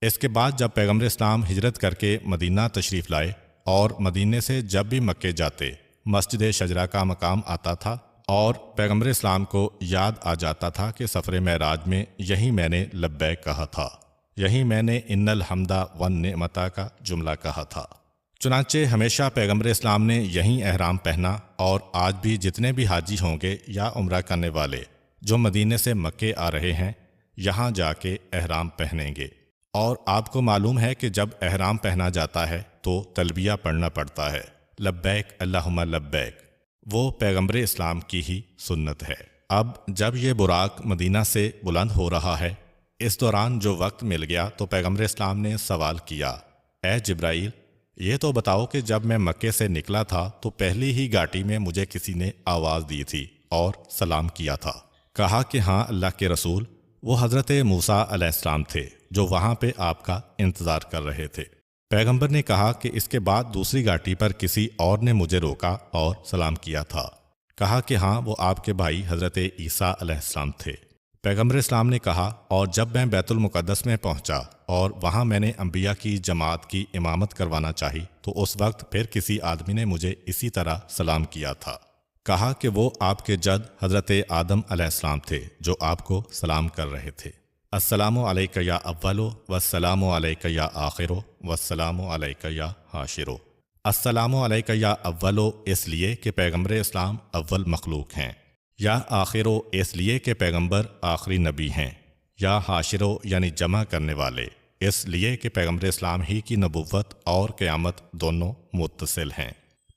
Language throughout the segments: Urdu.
اس کے بعد جب پیغمبر اسلام ہجرت کر کے مدینہ تشریف لائے اور مدینے سے جب بھی مکے جاتے مسجد شجرہ کا مقام آتا تھا اور پیغمبر اسلام کو یاد آ جاتا تھا کہ سفر معراج میں یہی میں نے لبیک کہا تھا، یہی میں نے ان الحمدہ والنعمتہ کا جملہ کہا تھا۔ چنانچہ ہمیشہ پیغمبر اسلام نے یہی احرام پہنا، اور آج بھی جتنے بھی حاجی ہوں گے یا عمرہ کرنے والے جو مدینے سے مکے آ رہے ہیں یہاں جا کے احرام پہنیں گے۔ اور آپ کو معلوم ہے کہ جب احرام پہنا جاتا ہے تو تلبیہ پڑھنا پڑتا ہے، لبیک اللہم لبیک، وہ پیغمبر اسلام کی ہی سنت ہے۔ اب جب یہ براق مدینہ سے بلند ہو رہا ہے، اس دوران جو وقت مل گیا تو پیغمبر اسلام نے سوال کیا، اے جبرائیل، یہ تو بتاؤ کہ جب میں مکے سے نکلا تھا تو پہلی ہی گھاٹی میں مجھے کسی نے آواز دی تھی اور سلام کیا تھا؟ کہا کہ ہاں اللہ کے رسول، وہ حضرت موسیٰ علیہ السلام تھے جو وہاں پہ آپ کا انتظار کر رہے تھے۔ پیغمبر نے کہا کہ اس کے بعد دوسری گھاٹی پر کسی اور نے مجھے روکا اور سلام کیا تھا۔ کہا کہ ہاں وہ آپ کے بھائی حضرت عیسیٰ علیہ السلام تھے۔ پیغمبر اسلام نے کہا، اور جب میں بیت المقدس میں پہنچا اور وہاں میں نے انبیاء کی جماعت کی امامت کروانا چاہی تو اس وقت پھر کسی آدمی نے مجھے اسی طرح سلام کیا تھا۔ کہا کہ وہ آپ کے جد حضرت آدم علیہ السلام تھے جو آپ کو سلام کر رہے تھے۔ السلام علیک یا اولو والسلام علیک یا آخرو والسلام علیک یا حاشرو۔ السلام علیک یا اولو اس لیے کہ پیغمبر اسلام اول مخلوق ہیں، یا آخرو اس لیے کہ پیغمبر آخری نبی ہیں، یا حاشرو یعنی جمع کرنے والے اس لیے کہ پیغمبر اسلام ہی کی نبوت اور قیامت دونوں متصل ہیں۔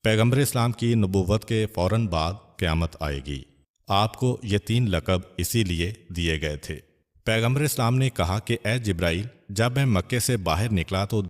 پیغمبر اسلام کی نبوت کے فوراً بعد قیامت آئے گی۔ آپ کو یہ 3 لقب اسی لیے دیے گئے تھے۔ پیغمبر اسلام نے کہا کہ اے جبرائیل، جب میں مکے سے باہر نکلا تو